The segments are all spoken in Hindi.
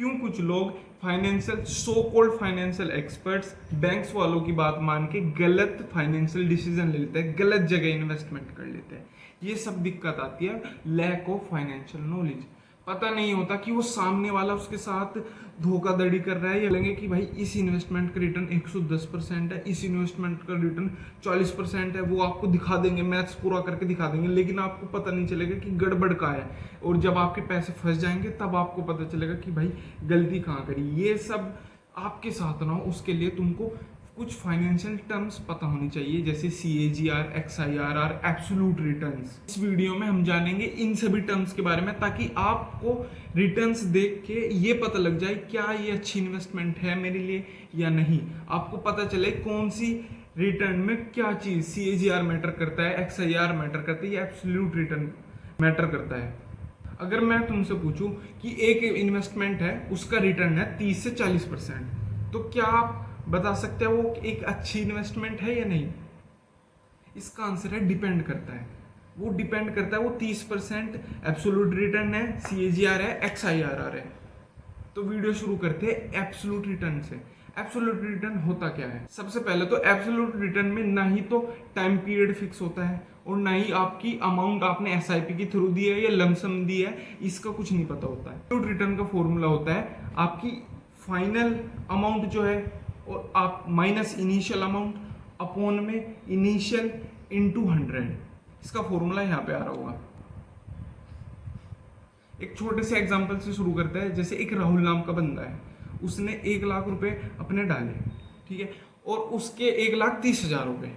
क्यों कुछ लोग financial so called financial experts banks वालों की बात मान के गलत फाइनेंशियल डिसीजन ले लेते हैं, गलत जगह इन्वेस्टमेंट कर लेते हैं। ये सब दिक्कत आती है लैक ऑफ फाइनेंशियल नॉलेज। पता नहीं होता कि वो सामने वाला उसके साथ धोखाधड़ी कर रहा है, या लेंगे कि भाई इस इन्वेस्टमेंट का रिटर्न 110% है, इस इन्वेस्टमेंट का रिटर्न 40% है। वो आपको दिखा देंगे, मैथ्स पूरा करके दिखा देंगे, लेकिन आपको पता नहीं चलेगा कि गड़बड़ का है। और जब आपके पैसे फंस जाएंगे तब आपको पता चलेगा कि भाई गलती कहाँ करी। ये सब आपके साथ ना हो उसके लिए तुमको कुछ फाइनेंशियल टर्म्स पता होनी चाहिए, जैसे CAGR, XIRR, एब्सोल्यूट रिटर्न्स। इस वीडियो में हम जानेंगे इन सभी टर्म्स के बारे में, ताकि आपको रिटर्न्स देख के ये पता लग जाए क्या ये अच्छी इन्वेस्टमेंट है मेरे लिए या नहीं। आपको पता चले कौन सी रिटर्न में क्या चीज, CAGR मैटर करता है, XIR मैटर करता है या एब्सोल्यूट रिटर्न मैटर करता है। अगर मैं तुमसे पूछूं कि एक इन्वेस्टमेंट है उसका रिटर्न है 30 से 40%, तो क्या आप बता सकते हैं वो एक अच्छी इन्वेस्टमेंट है या नहीं? इसका आंसर है डिपेंड करता है। वो डिपेंड करता है, वो 30% एब्सोल्यूट रिटर्न है, CAGR है, XIRR है। तो वीडियो शुरू करते हैं एब्सोल्यूट रिटर्न से। एब्सोल्यूट रिटर्न होता क्या है? सबसे पहले तो एब्सोल्यूट रिटर्न में ना ही तो टाइम पीरियड फिक्स होता है और ना ही आपकी अमाउंट आपने SIP के थ्रू दी है या लमसम दी है, इसका कुछ नहीं पता होता है। एब्सोल्यूट रिटर्न का फॉर्मूला होता है आपकी फाइनल अमाउंट जो है और आप माइनस इनिशियल अमाउंट अपॉन में इनिशियल इनटू 100। इसका फॉर्मूला यहाँ पे आ रहा होगा। एक छोटे से एग्जांपल से शुरू करते हैं। जैसे एक राहुल नाम का बंदा है, उसने 1 लाख रुपए अपने डाले, ठीक है, और उसके 1,30,000 रुपए।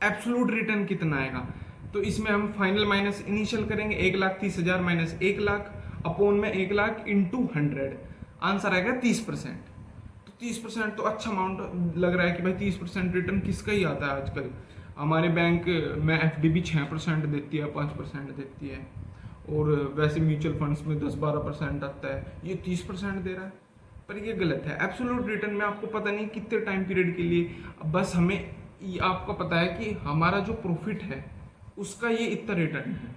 एब्सोल्यूट रिटर्न कितना आएगा? तो इसमें हम फाइनल माइनस इनिशियल करेंगे, 1,30,000 माइनस 1 लाख अपॉन में 1 लाख इंटू 100। आंसर आएगा 30%। तो 30% तो अच्छा अमाउंट लग रहा है कि भाई 30% रिटर्न किसका ही आता है आजकल। हमारे बैंक में FD भी 6% देती है, 5% देती है, और वैसे म्यूचुअल फंड्स में 10-12% आता है। ये 30% दे रहा है, पर ये गलत है। एब्सोल्यूट रिटर्न में आपको पता नहीं कितने टाइम पीरियड के लिए, बस हमें आपको पता है कि हमारा जो प्रॉफिट है उसका ये इतना रिटर्न है।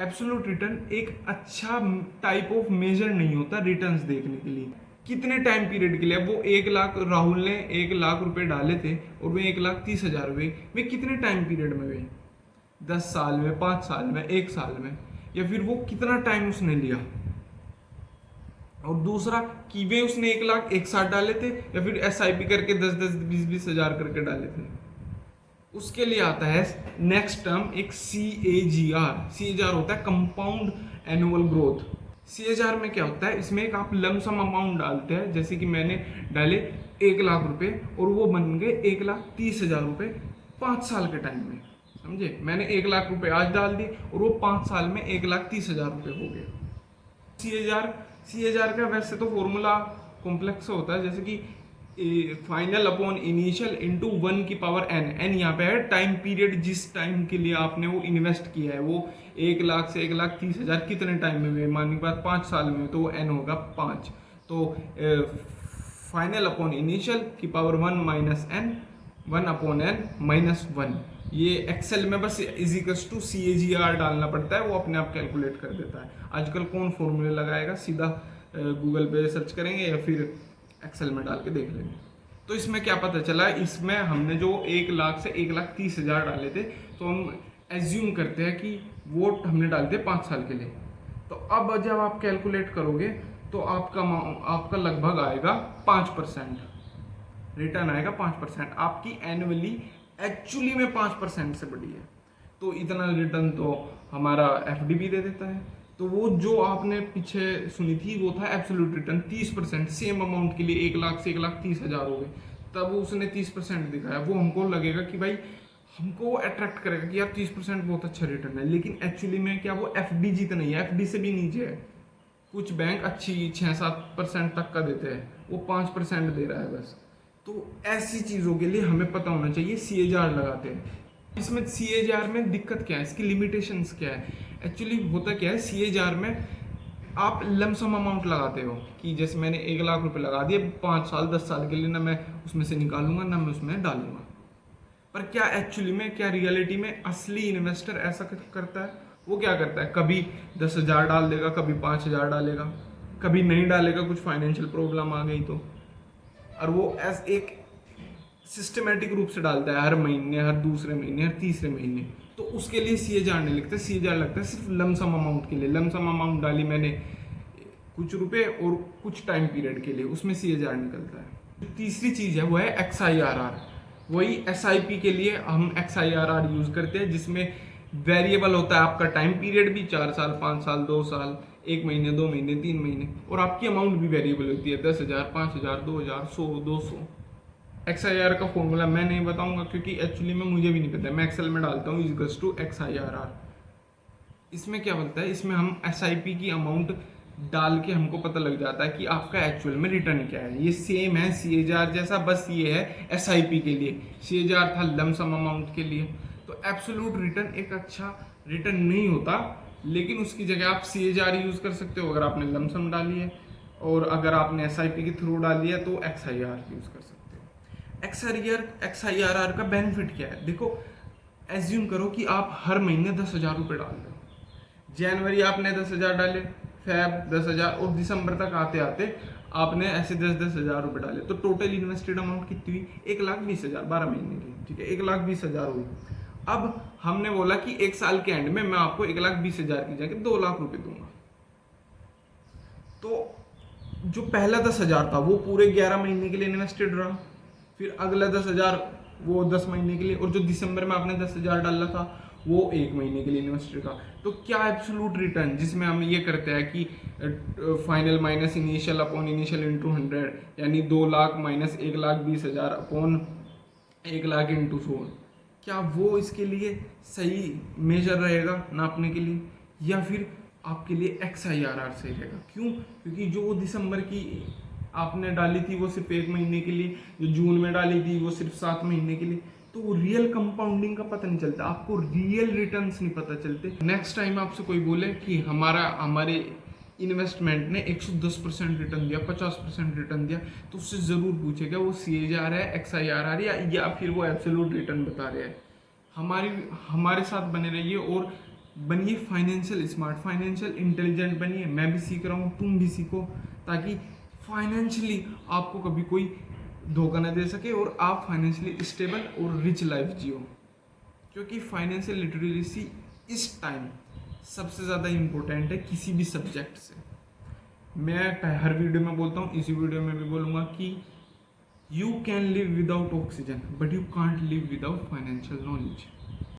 एब्सोल्यूट रिटर्न एक अच्छा टाइप ऑफ मेजर नहीं होता रिटर्न्स देखने के लिए। कितने टाइम पीरियड के लिए? वो 1 लाख, राहुल ने 1 लाख रुपए डाले थे और वे 1,30,000 हुए, वे कितने टाइम पीरियड में हुए? 10 साल में, 5 साल में, 1 साल में, या फिर वो कितना टाइम उसने लिया? और दूसरा कि वे उसने 1 लाख एक साथ डाले थे या फिर SIP करके 10-10, 20-20 हजार करके डाले थे। उसके लिए आता है नेक्स्ट टर्म एक CAGR होता है कंपाउंड एनुअल ग्रोथ। CAGR में क्या होता है? इसमें एक आप लमसम अमाउंट डालते हैं, जैसे कि मैंने डाले 1 लाख रुपए और वो बन गए 1,30,000 रुपए 5 साल के टाइम में। समझे? मैंने 1 लाख रुपए आज डाल दिए और वो 5 साल में 1,30,000 रुपए हो गए। CAGR का वैसे तो फॉर्मूला कॉम्प्लेक्स होता है, जैसे कि फाइनल अपॉन इनिशियल इंटू 1 की पावर n यहाँ पे है टाइम पीरियड, जिस टाइम के लिए आपने वो इन्वेस्ट किया है। वो 1 लाख से 1,30,000 कितने टाइम में हुए? मानने के बाद 5 साल में, तो वो n होगा 5। तो फाइनल अपॉन इनिशियल की power 1 minus n, 1 upon n minus 1। ये एक्सेल में बस इजिकल्स टू CAGR डालना पड़ता है, वो अपने आप कैलकुलेट कर देता है। आजकल कौन फॉर्मूले लगाएगा? सीधा गूगल पे सर्च करेंगे या फिर एक्सेल में डाल के देख लेंगे। तो इसमें क्या पता चला? इसमें हमने जो 1 लाख से 1,30,000 डाले थे, तो हम एज्यूम करते हैं कि वो हमने डाले थे 5 साल के लिए। तो अब जब आप कैलकुलेट करोगे तो आपका लगभग आएगा 5% रिटर्न आएगा। 5% आपकी एनुअली एक्चुअली में 5% से बड़ी है। तो इतना रिटर्न तो हमारा FD भी दे देता है। तो वो जो आपने पीछे सुनी थी वो था एब्सोल्यूट रिटर्न 30%। सेम अमाउंट के लिए 1 लाख से 1,30,000 हो गए, तब उसने 30% दिखाया। वो हमको लगेगा कि भाई, हमको अट्रैक्ट करेगा कि यार 30% बहुत अच्छा रिटर्न है, लेकिन एक्चुअली में क्या वो FD जितना ही है, FD से भी नीचे है। कुछ बैंक अच्छी 6-7% तक का देते हैं, वो 5% दे रहा है बस। तो ऐसी चीज़ों के लिए हमें पता होना चाहिए। CAGR लगाते हैं। इसमें CAGR में दिक्कत क्या है, इसकी लिमिटेशंस क्या है? एक्चुअली होता क्या है, CAGR में आप लमसम अमाउंट लगाते हो कि जैसे मैंने 1 लाख रुपए लगा दिए 5 साल 10 साल के लिए, ना मैं उसमें से निकालूंगा ना मैं उसमें डालूंगा। पर क्या एक्चुअली में, क्या रियलिटी में असली इन्वेस्टर ऐसा करता है? वो क्या करता है? कभी 10,000 डाल देगा, कभी 5,000 डालेगा, कभी नहीं डालेगा, कुछ फाइनेंशियल प्रॉब्लम आ गई तो। और वो एज एक सिस्टमेटिक रूप से डालता है, हर महीने, हर दूसरे महीने, हर तीसरे महीने, तो उसके लिए CAGR नहीं लिखता। CAGR लगता है सिर्फ लमसम अमाउंट के लिए। लमसम अमाउंट डाली मैंने कुछ रुपए और कुछ टाइम पीरियड के लिए, उसमें CAGR निकलता है। तीसरी चीज है वो है XIRR। वही SIP के लिए हम XIRR यूज करते हैं, जिसमें वेरिएबल होता है आपका टाइम पीरियड भी, 4 साल, 5 साल, 2 साल, 1 महीने, 2 महीने, 3 महीने, और आपकी अमाउंट भी वेरिएबल होती है, 10,000, 5,000, 2,000, 100, 200। XIRR का फॉर्मूला मैं नहीं बताऊंगा क्योंकि एक्चुअली में मुझे भी नहीं पता है, मैं एक्सेल में डालता हूँ इक्वल्स टू XIRR। इसमें क्या बनता है, इसमें हम SIP की अमाउंट डाल के हमको पता लग जाता है कि आपका एक्चुअल में रिटर्न क्या है। ये सेम है CAGR जैसा, बस ये है SIP के लिए। CAGR था लमसम अमाउंट के लिए। तो एब्सोल्यूट रिटर्न एक अच्छा रिटर्न नहीं होता, लेकिन उसकी जगह आप CAGR यूज कर सकते हो अगर आपने लमसम डाली है, और अगर आपने SIP के थ्रू डाली है तो XIRR यूज कर सकते हो। XIRR का बेनिफिट क्या है, देखो एज्यूम करो कि आप हर महीने 10,000 रुपये डाल रहे हो। जनवरी आपने 10,000 डाले, फेब 10,000, और दिसंबर तक आते आते आपने ऐसे 10,000 रुपये डाले, तो टोटल इन्वेस्टेड अमाउंट कितनी हुई, 1,20,000, 12 महीने की, ठीक है, 1,20,000 हुई। अब हमने बोला कि एक साल के एंड में मैं आपको 1,20,000 की जगह 2 लाख रुपए दूंगा। तो जो पहला 10,000 था वो पूरे 11 महीने के लिए इन्वेस्टेड रहा, फिर अगला 10,000 वो 10 महीने के लिए, और जो दिसंबर में आपने 10,000 डाला था वो 1 महीने के लिए इन्वेस्टेड का। तो क्या एब्सोल्यूट रिटर्न, जिसमें हम ये करते हैं कि final minus initial upon initial into 100, यानी 2 lakh minus 1,20,000 upon 1 lakh into 100, क्या वो इसके लिए सही मेजर रहेगा नापने के लिए, या फिर आपके लिए XIRR सही रहेगा? क्यों? क्योंकि जो दिसंबर की आपने डाली थी वो सिर्फ 1 महीने के लिए, जो जून में डाली थी वो सिर्फ 7 महीने के लिए, तो रियल कंपाउंडिंग का पता नहीं चलता, आपको रियल रिटर्न्स नहीं पता चलते। नेक्स्ट टाइम आपसे कोई बोले कि हमारे इन्वेस्टमेंट ने 110% रिटर्न दिया, 50% रिटर्न दिया, तो उससे ज़रूर पूछेगा वो CAGR है, XIRR या फिर वो एब्सोल्यूट रिटर्न बता रहे हैं। हमारे साथ बने रहिए और बनिए फाइनेंशियल स्मार्ट, फाइनेंशियल इंटेलिजेंट बनिए। मैं भी सीख रहा हूँ, तुम भी सीखो, ताकि फाइनेंशियली आपको कभी कोई धोखा न दे सके और आप फाइनेंशियली स्टेबल और रिच लाइफ जियो। क्योंकि फाइनेंशियल लिटरेसी इस टाइम सबसे ज़्यादा इम्पोर्टेंट है किसी भी सब्जेक्ट से। मैं हर वीडियो में बोलता हूँ, इसी वीडियो में भी बोलूँगा कि you can live without oxygen but you can't live without financial knowledge.